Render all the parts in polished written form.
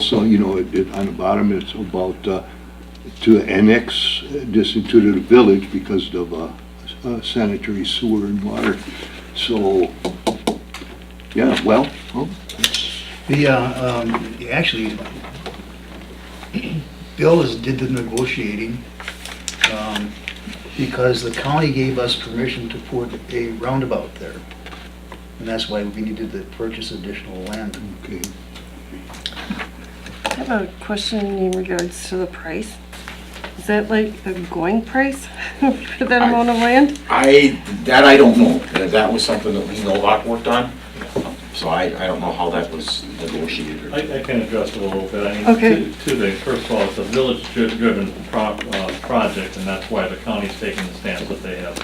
So, on the bottom, it's about to annex this into the village because of sanitary sewer and water. So, yeah, well, Actually, Bill did the negotiating, because the county gave us permission to put a roundabout there. And that's why we needed to purchase additional land. okay. I have a question in regards to the price. Is that like a going price for that amount of land? I don't know. That was something that Lee Novak worked on. So I don't know how that was negotiated. I can address it a little bit. I mean, Okay. two things. First of all, it's a village-driven project, and that's why the county's taking the stance that they have.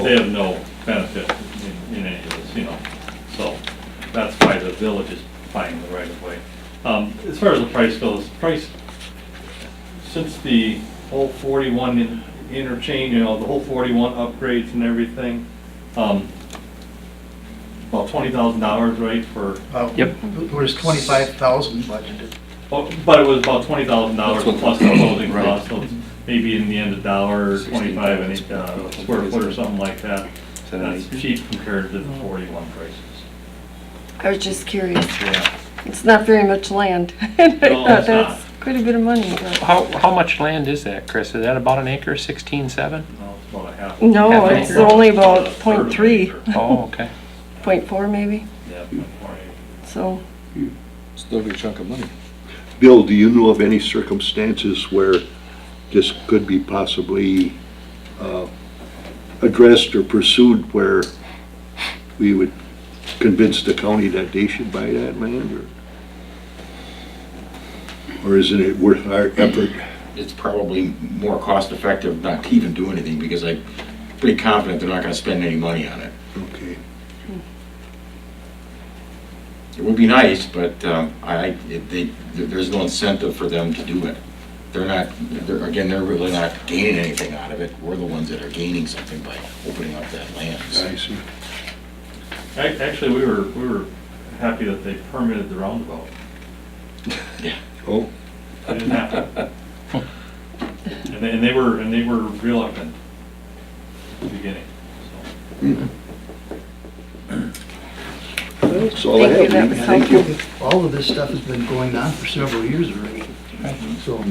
They have no benefit in any of this, So that's why the village is buying the right of way. As far as the price goes, since the whole 41 interchange, the whole 41 upgrades and everything, about $20,000, right, for, Yep. It was 25,000 budgeted. but it was about $20,000 plus the closing costs, so it's maybe in the end $1.25 a square foot or something like that. That's cheap compared to the 41 prices. I was just curious. Yeah. It's not very much land. I No, thought it's that's quite a bit of money. But How much land is that, Chris? Is that about an acre, 16.7? No, it's about a half. no, Half an it's acre. only about About a third of an 0.3, acre. Oh, okay. 0.4 maybe. Yeah, 0.48. So Still a big chunk of money. Bill, do you know of any circumstances where this could be possibly addressed or pursued where we would convince the county that they should buy that land? Or isn't it worth our effort? It's probably more cost effective not to even do anything because I'm pretty confident they're not gonna spend any money on it. Okay. It would be nice, but there's no incentive for them to do it. They're really not gaining anything out of it. We're the ones that are gaining something by opening up that land. I see. Actually, we were happy that they permitted the roundabout. Yeah. Oh, They didn't have to. And they were reluctant at the beginning, so. that's all I Thank you, have. that was Thank you. All of this stuff has been going on for several years already. So,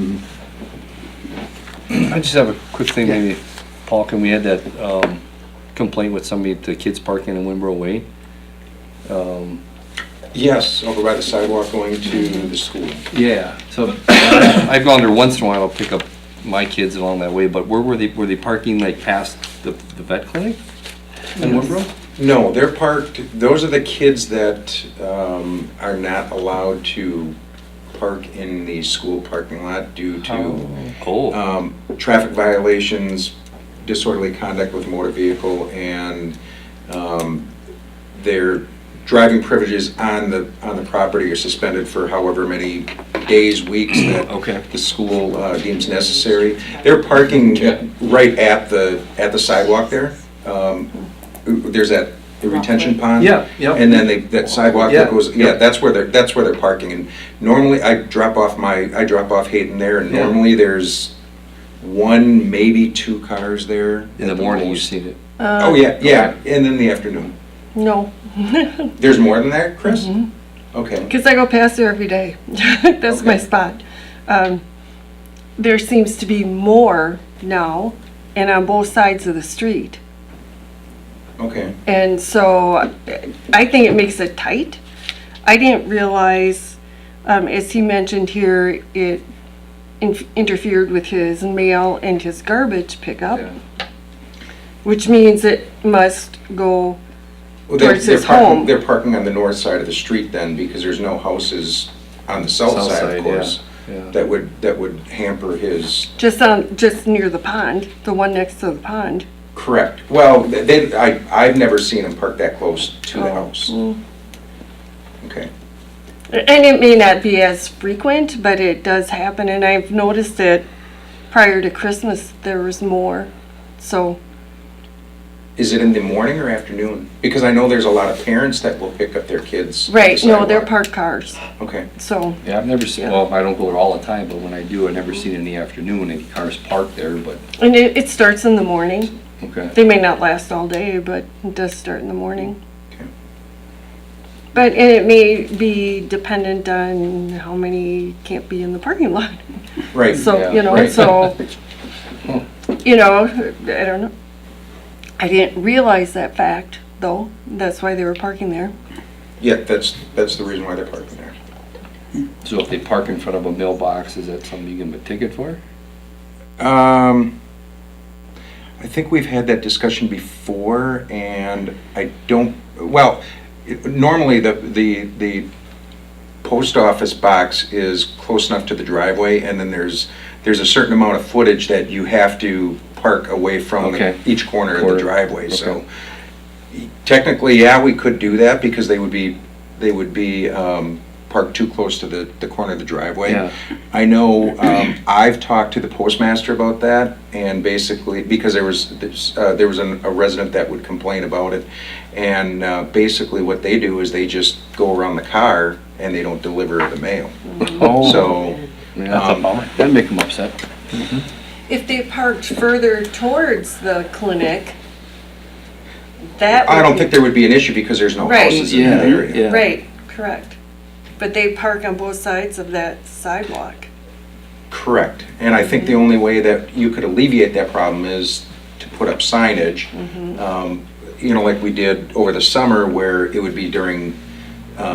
I just have a quick thing, maybe, Paul, can we had that complaint with somebody at the kids parking in Winboro Way? Yes, over by the sidewalk going to the school. Yeah, so I've gone there once in a while, I'll pick up my kids along that way, but where were they parking like past the vet clinic in Winboro? No, they're parked, those are the kids that are not allowed to park in the school parking lot due to traffic violations, disorderly conduct with motor vehicle, and their driving privileges on the property are suspended for however many days, weeks that the school deems necessary. They're parking right at the sidewalk there. There's the retention pond. Yeah, yep. And then that sidewalk that goes, that's where they're parking. And normally I drop off Hayden there, and Yeah. normally there's one, maybe two cars there. In the at morning, you've most. seen it. Oh, yeah, and in the afternoon. no, There's more than that, Chris? Okay. because I go past there every day. That's my spot. There seems to be more now, and on both sides of the street. Okay. And so I think it makes it tight. I didn't realize, as he mentioned here, it interfered with his mail and his garbage pickup, which means it must go towards his home. They're parking on the north side of the street then, because there's no houses on the south side, of course, yeah. that would hamper his. Just near the pond, the one next to the pond. Correct. Well, I've never seen them park that close to the house. Okay. And it may not be as frequent, but it does happen, and I've noticed it prior to Christmas, there was more, so. is it in the morning or afternoon? Because I know there's a lot of parents that will pick up their kids. on the Right, no, they're sidewalk. parked cars, Okay. so, Yeah, I've never seen, Yeah. well, I don't go there all the time, but when I do, I've never seen in the afternoon any cars parked there, but, and it starts in the morning. okay. They may not last all day, but it does start in the morning. Okay. But, and it may be dependent on how many can't be in the parking lot. Right. So, Yeah, you know, right. so, you know, I don't know. I didn't realize that fact, though. That's why they were parking there. Yeah, that's the reason why they're parking there. So if they park in front of a mailbox, is that something you give them a ticket for? I think we've had that discussion before, and I don't, well, normally the post office box is close enough to the driveway, and then there's a certain amount of footage that you have to park away from Okay. each corner of the driveway, so. Okay. Technically, yeah, we could do that, because they would be parked too close to the corner of the driveway. Yeah. I know, I've talked to the postmaster about that, and basically, because there was a resident that would complain about it, and basically what they do is they just go around the car and they don't deliver the mail. Oh, So, that's a bummer. That'd make them upset. If they parked further towards the clinic, that would I don't be- think there would be an issue, because there's no Right. houses in that area. Yeah. Right, correct. But they park on both sides of that sidewalk. Correct. And I think the only way that you could alleviate that problem is to put up signage, you know, like we did over the summer, where it would be during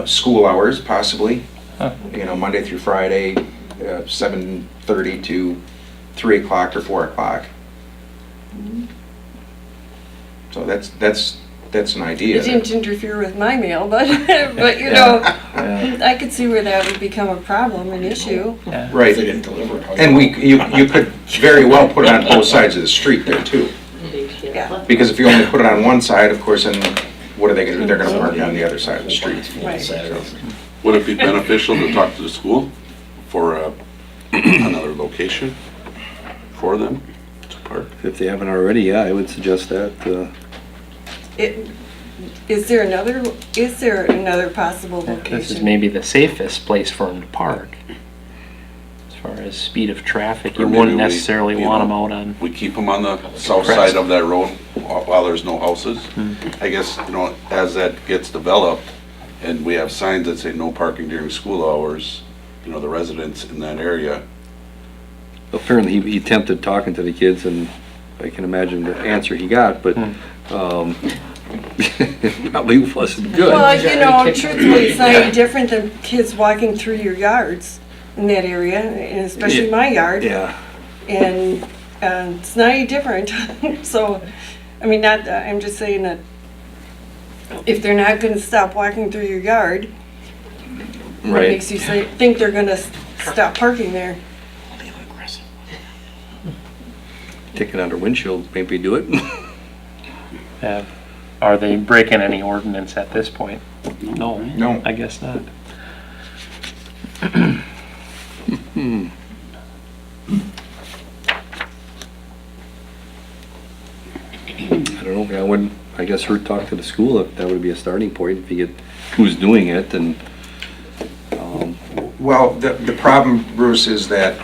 school hours, possibly. You know, Monday through Friday, 7:30 to 3 o'clock or 4 o'clock. So that's an idea. It didn't interfere with my mail, but, but you know, I could see where that would become a problem, an issue. If they Right. didn't deliver it. how And you- you could very well put it on both sides of the street there too. Yeah, Because if you only put it on one side, of course, then what are they gonna do? They're gonna park on the other side of the street. right. Would it be beneficial to talk to the school for another location for them to park? If they haven't already, yeah, I would suggest that. Is there another possible This is location? maybe the safest place for them to park. As far as speed of traffic, you Or maybe wouldn't we, necessarily you want know, them out on, We keep them on the south side of that road while there's no houses. I guess, you know, as that gets developed and we have signs that say no parking during school hours, you know, the residents in that area. Apparently, he attempted talking to the kids, and I can imagine the answer he got, but probably wasn't good. Well, you know, truthfully, it's not any different than kids walking through your yards in that area, and especially my yard. Yeah, And it's not any different. So, I mean, I'm just saying that if they're not gonna stop walking through your yard, what right. makes you think they're gonna stop parking there? Ticket on their windshield, maybe do it. are they breaking any ordinance at this point? No. No. I guess not. I don't know, I guess we'd talk to the school, if that would be a starting point, if you get who's doing it, and, Well, the problem, Bruce, is that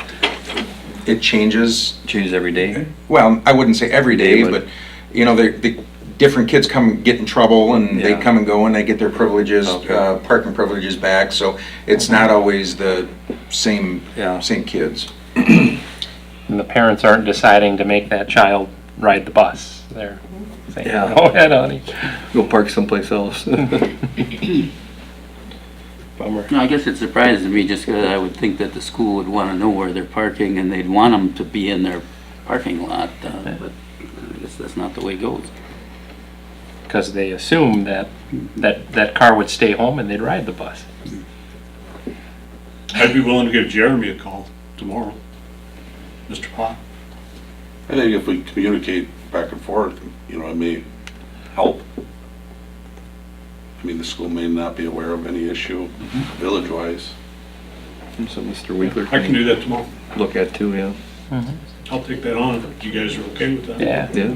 it changes. changes every day. Well, I wouldn't say every day, Yeah, but- but, you know, the different kids come, get in trouble, and they Yeah. come and go, and they get their privileges, Okay. parking privileges back, so it's not always the same, Yeah. same kids. And the parents aren't deciding to make that child ride the bus. They're saying, Yeah. go ahead, honey. Go park someplace else. Bummer. No, I guess it surprises me just 'cause I would think that the school would want to know where they're parking and they'd want them to be in their parking lot, but I guess that's not the way it goes. Because they assume that car would stay home and they'd ride the bus. I'd be willing to give Jeremy a call tomorrow. Mr. Pop. I think if we communicate back and forth, you know, it may help. I mean, the school may not be aware of any issue village-wise. So Mr. Winkler I can do that tomorrow. look at too, yeah. I'll take that on if you guys are okay with that. Yeah. Yeah.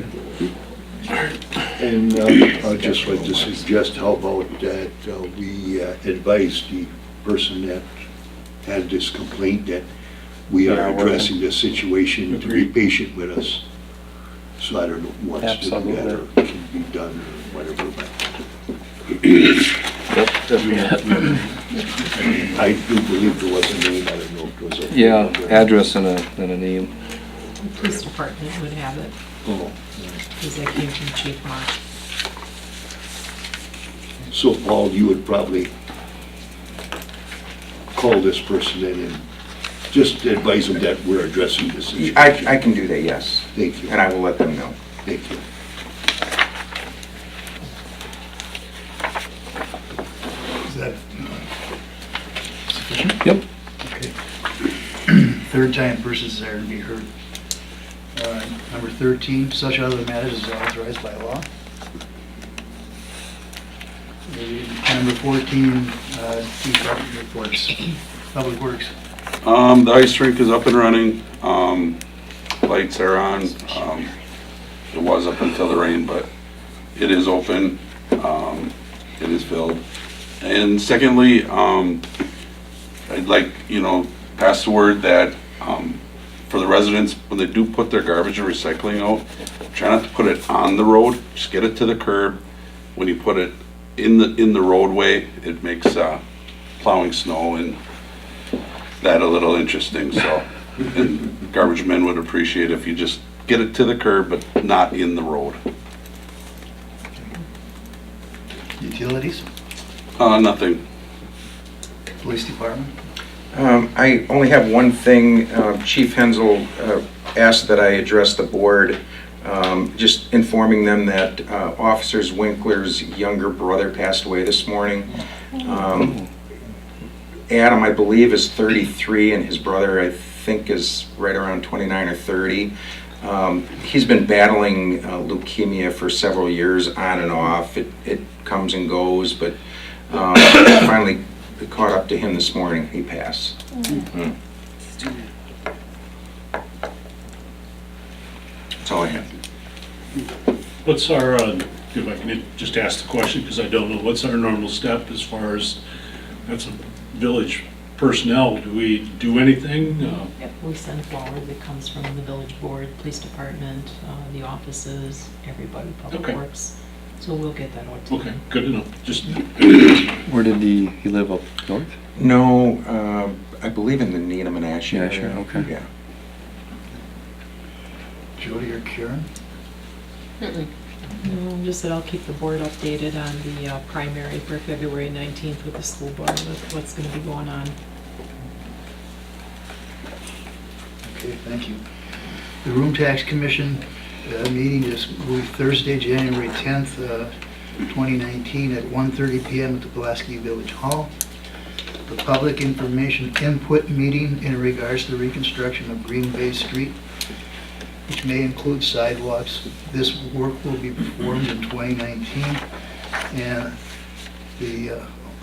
And I'd just like to suggest, how about that we advise the person that had this complaint that we are Yeah, we're- addressing the situation, to be patient with us. So I don't know what's to do that or Absolutely. can be done or whatever, but I do believe there was a name, I don't know if it was a. Yeah, address and a name. The police department would have it, Oh, because that came from Chief Marsh. so Paul, you would probably call this person in and just advise them that we're addressing this situation. I can do that, yes, Thank you, and I will let them know. thank you. Is that sufficient? Yep. Okay. Third time persons there to be heard. Number 13, such other matters as authorized by law. Number 14, department reports, Public Works. The ice rink is up and running. Lights are on. It was up until the rain, but it is open. It is filled. And secondly, I'd like, pass the word that, for the residents, when they do put their garbage and recycling out, try not to put it on the road, just get it to the curb. When you put it in the roadway, it makes, plowing snow and that a little interesting, so. And garbage men would appreciate if you just get it to the curb, but not in the road. Utilities, Nothing. Police Department. I only have one thing. Chief Hensel asked that I address the board, just informing them that Officer Winkler's younger brother passed away this morning. Adam, I believe, is 33, and his brother, I think, is right around 29 or 30. He's been battling leukemia for several years, on and off. It comes and goes, but finally caught up to him this morning. He passed. That's all I have. What's our, if I can just ask the question, because I don't know, what's our normal step as far as, that's a village personnel, do we do anything? Yep, we send forward, it comes from the village board, police department, the offices, everybody, Public Okay. Works. So we'll get that out to Okay, them. good enough, just, Where did he live, up north? No, I believe in the Needham and Ash Yeah, area. sure, okay. Yeah. Jody or Karen? No, just that I'll keep the board updated on the primary for February 19th with the school board, with what's going to be going on. Okay, thank you. The Room Tax Commission meeting is Thursday, January 10th, 2019 at 1:30 p.m. at the Pulaski Village Hall. The public information input meeting in regards to the reconstruction of Green Bay Street, which may include sidewalks. This work will be performed in 2019, and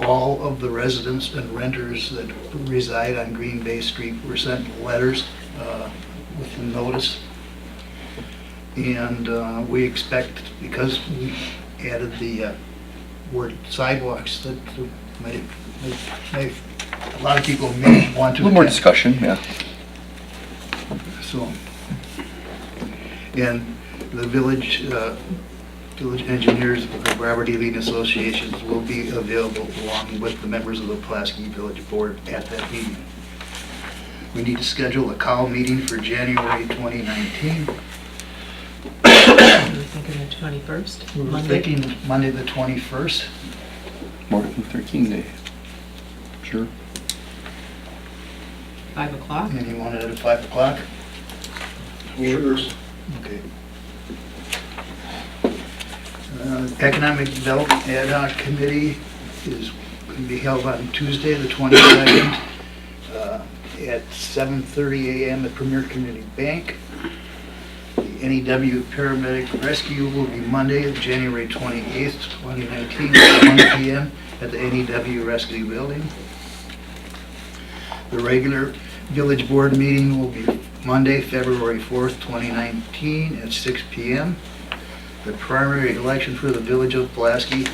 all of the residents and renters that reside on Green Bay Street were sent letters with the notice. And we expect, because we added the word sidewalks, that a lot of people may want A to. little more attend. discussion, yeah. So, and the village engineers of the Robert E. Lee Associations will be available along with the members of the Pulaski Village Board at that meeting. We need to schedule a call meeting for January 2019. We're thinking the 21st, We're Monday. thinking Monday the 21st. Martin Luther King Day. Sure. 5 o'clock. And you want it at 5 o'clock? Sure. Okay. Economic Development Ad Hoc Committee is going to be held on Tuesday, the 22nd, at 7:30 a.m. at Premier Community Bank. The NEW Paramedic Rescue will be Monday, January 28th, 2019, at 1 p.m. at the NEW Rescue Building. The regular Village Board meeting will be Monday, February 4th, 2019, at 6 p.m. the primary election for the Village of Pulaski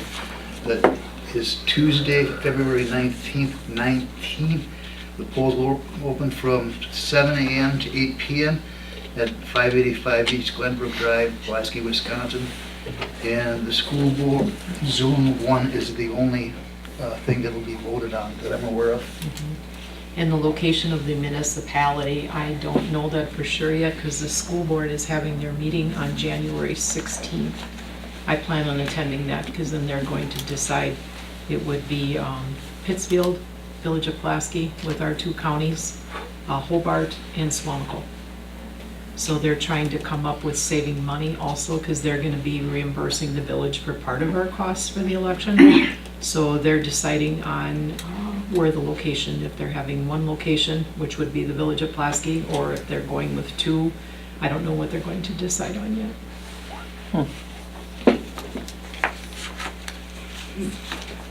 that is Tuesday, February 19th, 19. The polls will open from 7 a.m. to 8 p.m. at 585 East Glenbrook Drive, Pulaski, Wisconsin. And the school board, Zone 1 is the only thing that will be voted on that I'm aware of. And the location of the municipality, I don't know that for sure yet, because the school board is having their meeting on January 16th. I plan on attending that, because then they're going to decide. It would be Pittsfield, Village of Pulaski, with our two counties, Hobart and Swamico. So they're trying to come up with saving money also, because they're gonna be reimbursing the village for part of our costs for the election. So they're deciding on where the location, if they're having one location, which would be the Village of Pulaski, or if they're going with two. I don't know what they're going to decide on yet.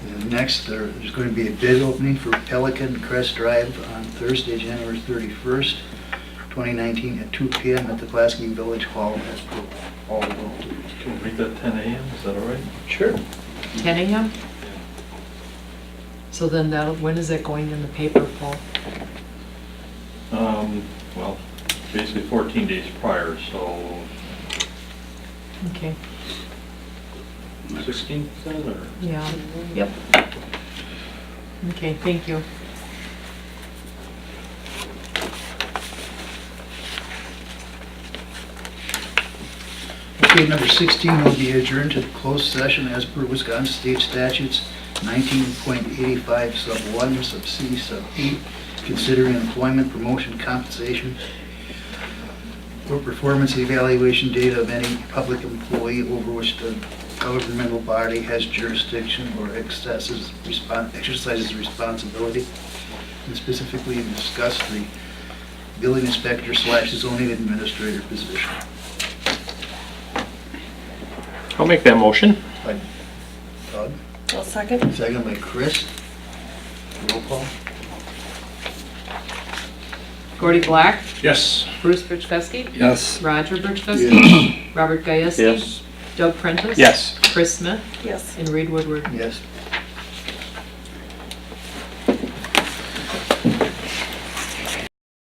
And next, there's going to be a bid opening for Pelican Crest Drive on Thursday, January 31st, 2019 at 2 p.m. at the Pulaski Village Hall as per all the rules. Can we make that 10 a.m., is that all right? Sure. 10 a.m.? So then when is that going in the paper, Paul? Well, basically 14 days prior, so Okay, 16th then, or? yeah, yep. Okay, thank you. Okay, number 16 will be adjourned to the closed session as per Wisconsin State Statutes 19.85 sub 1 sub C sub E, considering employment, promotion, compensation, or performance evaluation data of any public employee over which the governmental body has jurisdiction or exercises responsibility, and specifically discuss the building inspector / zoning administrator position. I'll make that motion. By Doug, I'll second. second by Chris. Roll call. Gordy Black, Yes. Bruce Birchkowski, Yes. Roger Birchkowski, Robert Gieske, Doug Prentice. Yes. Chris Smith, Yes. and Reed Woodward. Yes.